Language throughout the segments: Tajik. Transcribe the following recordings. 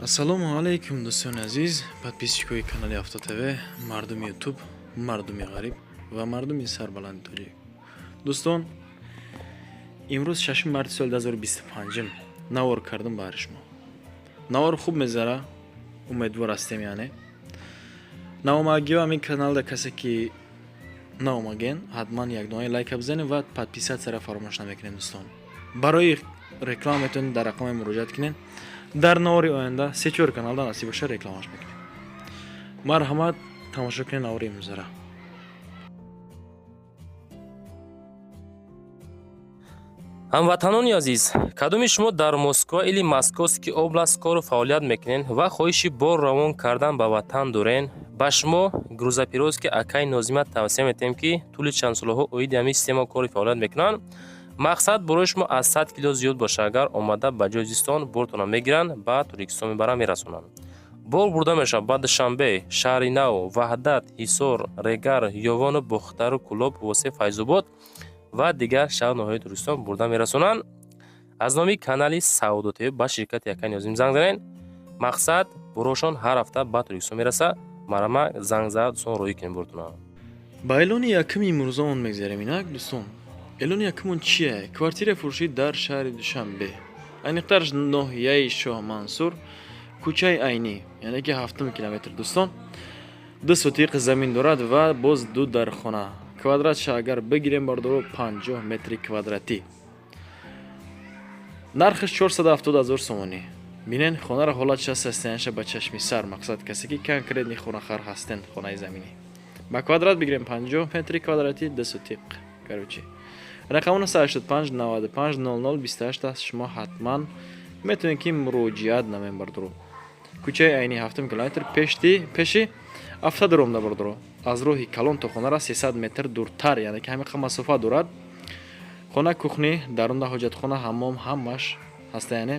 Ассалому алайкум дӯстони азиз, подписчикои канали Авто ТВ, мардуми ютуб, мардуми ғариб ва мардуми сарбаланди тоҷик. Дӯстон, имрӯз 6 марти соли 2025 навор кардам баҳри шумо. Навор хуб мезара, умедвор ҳастем яъне. Наомагиҳо ҳамин каналда касе ки наомаген, ҳатман якдунаи лайка бизанед ва подписатсияро фаромӯш намекунед дӯстон. Барои реклама метавонед дар рақаме муроҷиат кунед. Дар навори оянда 3-4 каналда насиб боша рекламаш мекунем. Марҳамат, тамошо кунед навори имрӯзара. ҳамватанони азиз, кадоми шумо дар Москва или Московский област кору фаъолият мекунед ва хоҳиши бор равон кардан ба ватан дорен, ба шумо грузопировски акаи Нозима тавсия метем ки тӯли чандсолаҳо оиди ҳамин система кори фаъолият мекунанд. Мақсад барои шумо аз 100 кило зиёд боша, агар омада ба ҷои зистон бортона мегиранд, ба Туркистон мебаранд, мерасонанд. Бор бурда мешавад ба Душанбе, Шаҳри Нав, Ваҳдат, Ҳисор, Регар, Ёвону, Бухтару, Кӯлоб, Восе, Файзобод ва дигар шаҳр ноҳияи Туркистон бурда мерасонанд. Аз номи канали Саудоте ба ширкати Акаи Нозим занг занед. Мақсад борошон ҳар ҳафта ба Туркистон мераса. Марама занг зад достоон роҳӣ кунед бортона. Ба эълони якуми имрӯза он мегзарем инак дӯстон. Эълони якумон чие? Квартира фурӯшӣ дар шаҳри Душанбе, айниқтараш ноҳияи Шоҳ Мансур, кӯчаи Айнӣ, яъне ки 7 километр дӯстон. 2 сотиқ замин дорад ва боз 2 дар хона. Квадратша агар бигирем бардоро 50 метри квадратӣ. Нархаш 470,000 сомонӣ. Бинен хонаро ҳолатша состояниеша ба чашми сар, мақсад касе ки конкретни хонахар ҳастанд хонаи заминӣ. Ба квадрат бигирем 50 метри квадратӣ 2 сотиқ. Короче рақам 985 95 00 28 аст. Шумо ҳатман метавонед ки муроҷиат намем бардоро. Кӯчаи Айнӣ 7 километр пеши автодромда бардоро. Аз роҳи калон то хонара 300 метр дуртар, яъне ки ҳамиқа масофа дорад. Хона кухни, дарунда ҳоҷатхона, ҳаммом ҳамаш ҳаста, яъне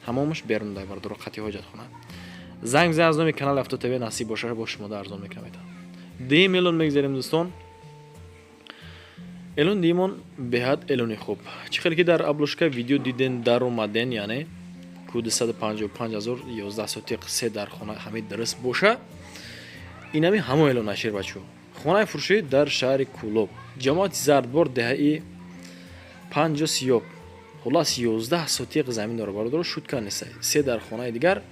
ҳамомаш берунда бардоро, қати ҳоҷатхона. Занг зан аз номи канали Авто ТВ насиб боша бо шумода арзон мекунам. Дим эълон мегзарем дӯстон. Эълон димон беҳад эълони хуб. Чӣ хеле ки дар аблошка видео диден дар омаден, яъне ку 255,000 11 сотиқ 3 дар хона ҳамид дуруст боша. Инами ҳамо эълон нашир бачо. Хонаи фурӯшӣ дар шаҳри Кӯлоб. Ҷамоати Зардбор деҳаи 5 сиёб. Хулас 11 сотиқ замин дора бардоро, шутка нест. 3 дар хонаи дигар.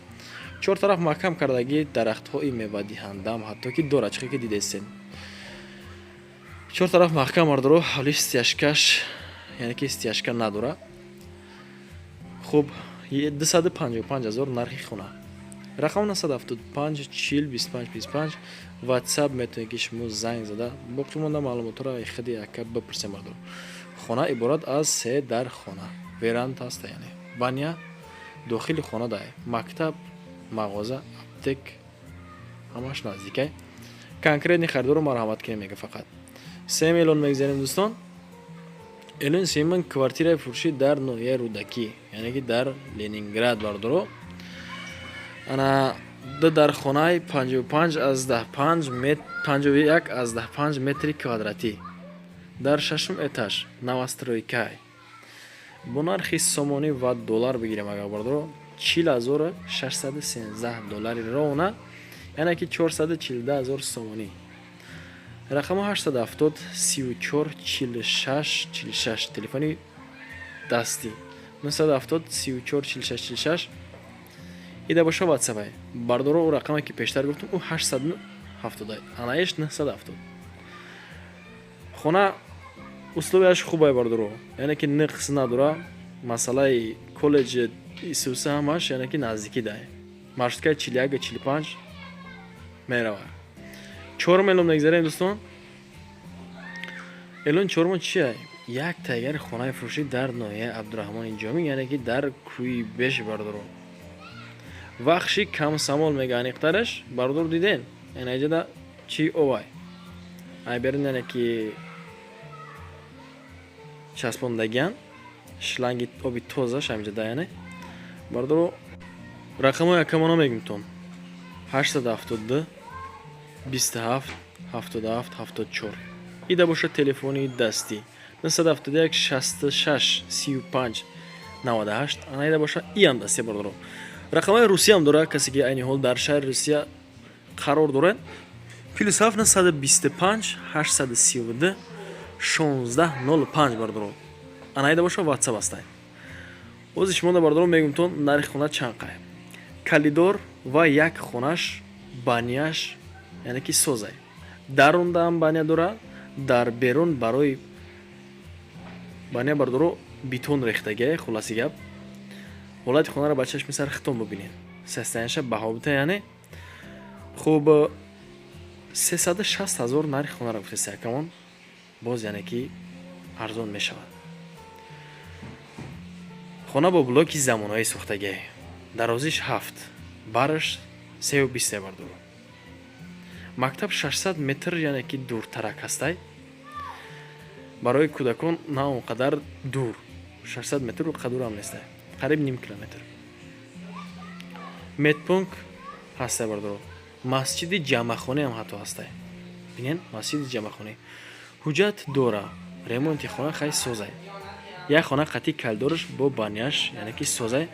4 тараф маҳкам кардагӣ дарахтҳои мевадиҳандам ҳатто ки дора, чӣ хеле ки дидестен. 4 тараф маҳкам бардоро, ҳали стяжкаш, яъне ки стяжка надора. Хуб, 255,000 нархи хона. Рақам 975 40 25 25. WhatsApp метавонед ки шумо занг зада боқӣ монда маълумотро иходи яка бипурсем бардоро. Хона иборат аз 3 дар хона. Веранд аст, яъне баня, дохили хона дай, мактаб, мағоза, аптек, ҳамаш наздикай. Конкретни харидоро марҳамат кунед мега фақат. Сем эълон мегзарем дӯстон. Эълони семин квартираи фурӯшӣ дар ноҳияи Рӯдакӣ, яъне ки дар Ленинград бардоро. Ана 2 дар хонаи 55 аз 15 метр 51 аз 15 метри квадратӣ. Дар 6 этаж, новостройкай. Бо нархи сомонӣ ва доллар бигирем агар бардоро 40613 доллари рона, яъне ки 442,000 сомонӣ. Рақам 870 34 46 46. Телефони дастӣ 970 34 46 46. Ида боша WhatsApp бардоро. У рақаме ки пештар гуфтам, у 870. Анаеш 970. Хона условияш хубай бардоро, яъне ки нақс надора. Масъалаи коллеҷи Исуса ҳамаш, яъне ки наздикӣ дай. Маршруткаи 41 45 мерава. 4 эълон мегзарем дӯстон. Эълон 4 чие? Як тайгари хонаи фурӯшӣ дар ноҳияи Абдураҳмони Ҷомӣ, яъне ки дар кӯи беш бардоро. Вахши камсамол мега аниқтараш бардор диден. Энаҷада чи овай. Ай берин, яъне ки часпондагиан шланги оби тозаш ҳамҷада, яъне бардоро. Рақамҳои якамона мегумтон 872 27 77 74. Ида боша телефони дастӣ 971 66 35 98. Ана ида боша иам дастӣ бардоро. рақамҳои русия ҳам дорад, касе ки айни ҳол дар шаҳри русия қарор дорад. +7 925 832 1605 бардоро. Анаида боша WhatsApp астай. Ози шумо да бардоро мегумтон нархи хона чанд қай. Калидор ва як хонаш банияш, яъне ки созай. Дарунда ҳам бания дорад, дар берун барои бания бардоро бетон рехтагӣ, хулоси гап. ҳолати хонаро ба чашми сар хитон бубинед. Состояниеша баҳобита, яъне хуб 360 000 нархи хонаро гуфтаст якамон. боз яъне ки арзон мешавад. хона бо блоки замонави сохтагӣ. дарозиш 7, бараш 320 бардоро. мактаб 600 метр, яъне ки дуртарак ҳастай. барои кӯдакон на он қадар дур. 600 метр қа дур ҳам нестай. қариб ним километр. медпунк ҳастай бардоро. масҷиди ҷамъахонӣ ҳам ҳатто ҳастай. бинен, масҷиди ҷамъахонӣ. ҳуҷҷат дора. ремонти хона хай созай. як хона қатъи калдорш бо банияш, яъне ки созай.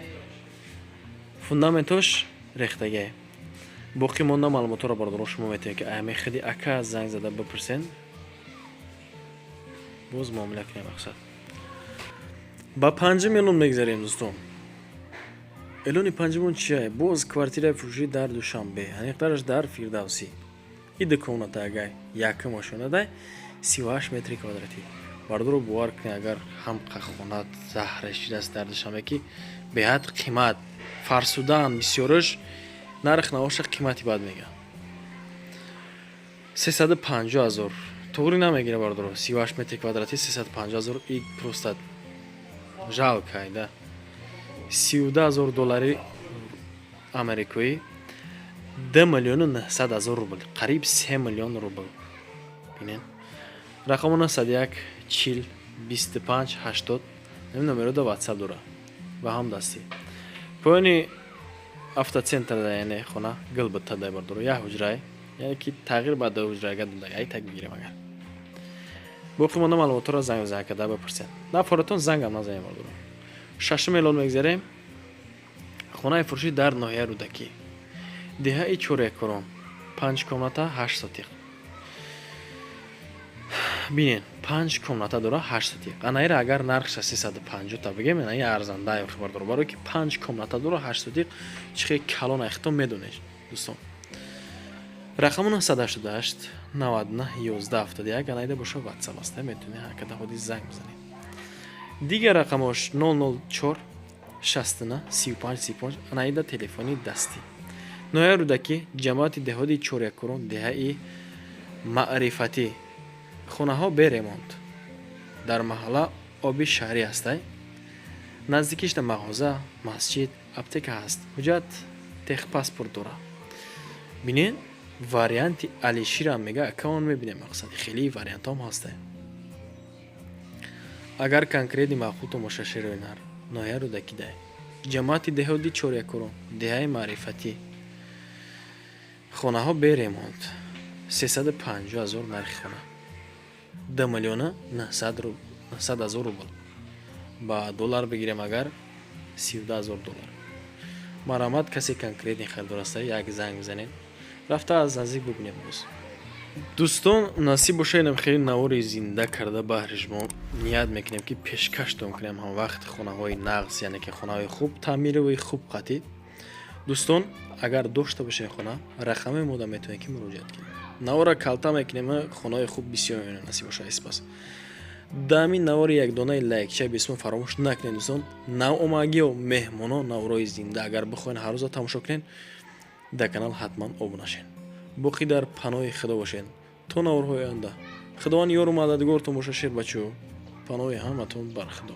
фундаментош рехтагӣ. боқӣ монда маълумотро бардоро шумо метавонед ки ая мехиди ака занг зада бипурсен. боз муомила кунем мақсад. ба 5 миллион мегзарем дӯстон. эълони 5 чия? боз квартираи фурӯшӣ дар Душанбе, ҳаниқтараш дар Фирдавсӣ. иди комната агай, яка машина дай, 38 метри квадратӣ. бардоро бовар кунед, агар ҳамқа хона заҳрашид аст дар Душанбе ки беҳад қимат фарсудаан бисёраш нарх навоша қимати бад мега. 350 000 туғри намегира бардоро. 38 метри квадратӣ 350 000 и просто жалкай да. 32 000 доллари америкоӣ, 2 миллион 900 000 рубл, қариб 3 миллион рубл. бинен. рақамона 101 40 25 80 номеро да WhatsApp дора. ба ҳам дастӣ. поёни автоцентр да, яъне хона гилбитта дай бардоро. як ҳуҷрай, яъне ки тағйир ба 2 ҳуҷра ага дуда, ай так бигирем агар. боқӣ монда маълумотро занг бизанед ка да бипурсед. на форатон зангам назанед бардоро. 6 миллион мегзарем. хонаи фурӯшӣ дар ноҳияи Рӯдакӣ. деҳаи Чорякорон, 5 комната 8 сотиқ. бинен, 5 комната дора 8 сотиқ. анаира агар нархша 350 та бигем, анаи арзанда ёхи бардоро. барои ки 5 комната дора 8 сотиқ чӣ хеле калон айхтон медонед дӯстон. рақамона 188 99 11 71 анаида боша WhatsApp аст. метавонед ҳаркада ҳоди занг бизанед. дигар рақамош 004 69 35 35 анаида телефони дастӣ. ноҳияи Рӯдакӣ, ҷамоати деҳоти Чорякорон, деҳаи Маърифатӣ. хонаҳо бе ремонт. дар маҳалла оби шаҳрӣ ҳастай. наздикишда мағоза, масҷид, аптека ҳаст. ҳуҷҷат техпаспорт дора. бинен, варианти Алиширам мега акаон мебинем мақсад. хеле вариантам ҳастай. агар конкретни мақбул томоша шероинар ноҳияи Рӯдакӣ дай. ҷамоати деҳоти Чорякорон, деҳаи Маърифатӣ. хонаҳо бе ремонт. 350 000 нархи хона. 2 миллион 900 000 рубл. ба доллар бигирем агар 32 000 доллар. марамат касе конкретни харидор аста, як занг бизанед. рафта аз наздик бубинем боз. дӯстон, насиб боша инам хеле навори зинда карда баҳри шумо ният мекунем ки пешкаштон кунем ҳам вақт хонаҳои нағз, яъне ки хонаҳои хуб таъмирови хуб қатӣ. дӯстон, агар дошта бошед хона, рақами мода метавонед ки муроҷиат кунед. навора калта мекунем, хонаҳои хуб бисёр меёнад насиб боша испас. дами навори як донаи лайкча бисмон фаромӯш накунед дӯстон. навомагиё меҳмонон наворои зинда агар бихоҳед ҳар рӯза тамошо кунед, дар канал ҳатман обуна шед. боқӣ дар паноҳи худо бошед. то наворҳои оянда. худованд ёру мададгортон боша шед бачаҳо. паноҳи ҳаматон бар худо.